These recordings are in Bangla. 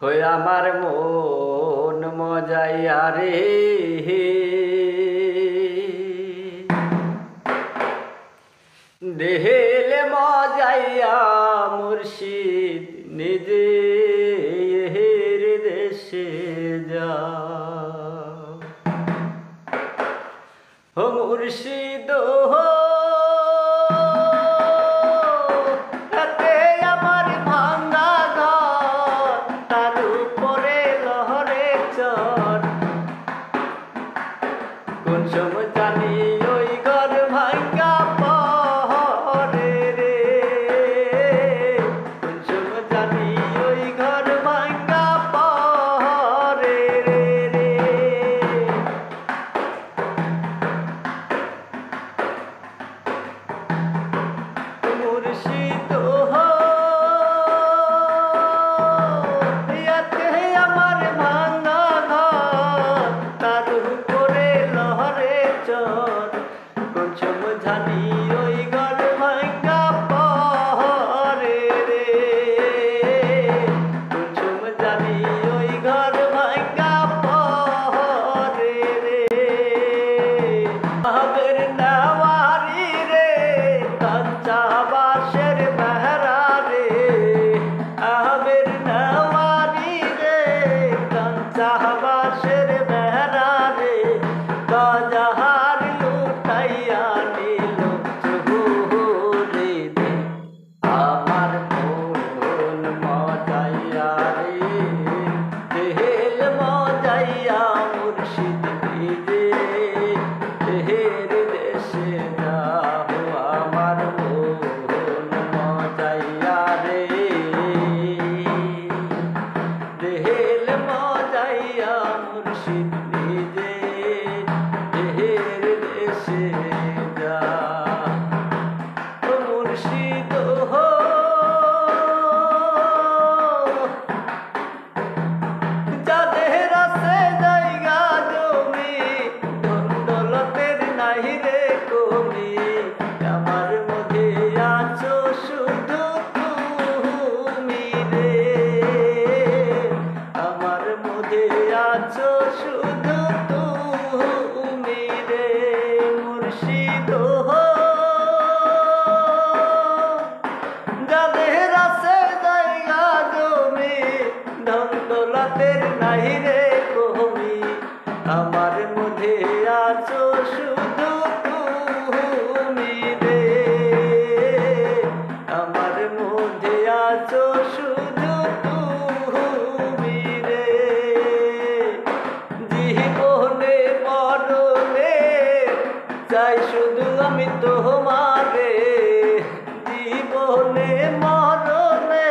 হই আমার মন মজাইয়া রে, দেহেলে মজাইয়া মুর্শিদ নিজে এর দেশে যা। ও মুর্শিদ হো রাতে আমার ভাঙা ঘর, তার উপরে লহরে চর। কোন সময় জানি ওই ঘর ভাঙ্গা পড়ে রে, কোন সময় জানি ওই ঘর ভাঙ্গা পড়ে রে রে। মুর্শিদ হো ইয়াতে আমার ভাঙা ঘর, তার উপরে লহরে চর। কোন সময় জানি ওই ঘর ভাঙ্গা পড়ে রে, কোন সময় জানি ওই ঘর ভাঙ্গা পড়ে রে। আবের নেওয়ারি রে কাঁচা বাঁশের বেড়া রে, আবের নেওয়ারি রে কাঁচা বাঁশের বেড়া রে। বাজার লুটাইয়া নিল চুহুরে দে, আমার মন মজাইয়া রে, দেহেল মজাইয়া মুর্শিদ নিজে দেহের দেশে যাও। আমার মন মজাইয়া রে, দেহেল মজাইয়া মুর্শিদ নিজে দেহের দেশে যা। ও মুর্শিদ হো যাদের আছে জায়গা জমি, ধন দৌলতের নাহি রে কমি। আমার মধ্যে আছো শুধু তুমি রে, আমার মধ্যে আছো শুধু তুমি রে। মুর্শিদ হো যাদের আছে জায়গা জমি, ধন দৌলতের নাহি রে কমি। আমার মধ্যে আছো শুধু তুমি রে, আমার মধ্যে আছো শুধু তুমি রে। জীবনে মরণে চাই শুধু আমি তোমারে, জীবনে মরণে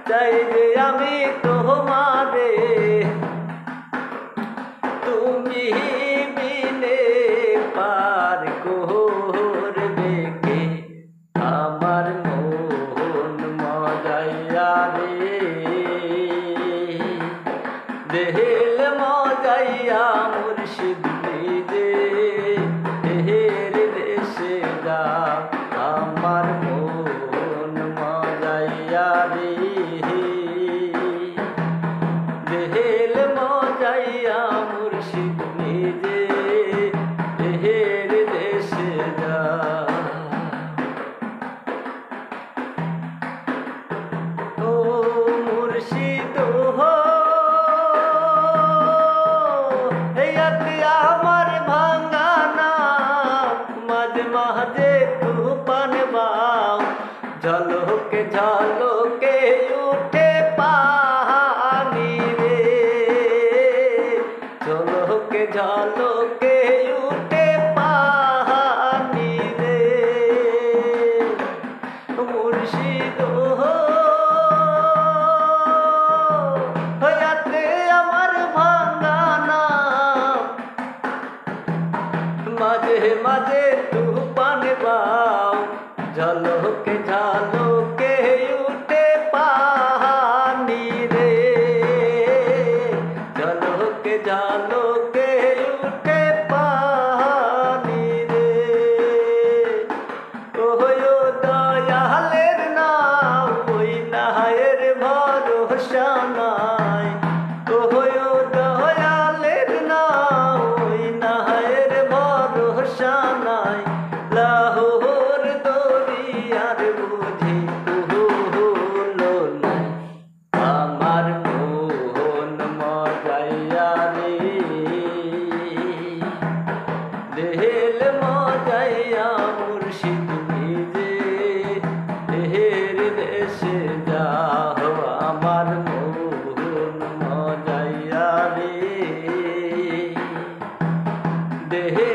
চাই যে আমি তোমারে। তুমি বিনে পার করবে কে, আমার মন মজাইয়া রে, দেহেল মজাইয়া মুর্শিদ নিজে দেহের দেশে যা। আমার মন মজাইয়া রে, দেহেল মজাইয়া মুর্শিদ নিজে দেহের দেশে যা। ও মুর্শিদ হো ইয়াতে আমার ভাঙা না, মাঝে মাঝে তুফান বাও। ঝলকে ঝলকে উঠে পানি রে, ঝলকে ঝলকে উঠে পানি রে। মুর্শিদ হো ইয়াতে আমার ভাঙা না, মাঝে মাঝে তুফান বাও। ঝলকে ঝলকে উঠে পানি রে, ঝলকে ঝলকে উঠে পানি রে। ওই দয়ালের নাম ওই নায়ের ভরো ভরসা নাই, ওই ও দয়ালের নাই, নায়ের ভরসা নাই। লাহোর দরিয়ার বুঝি কুলো নাই, আমার মন মজাইয়া রে, দেহেল মজাইয়া মুর্শিদ নিজে দেহের দেশে যাও, আমার মন মজাইয়া রে, দেহে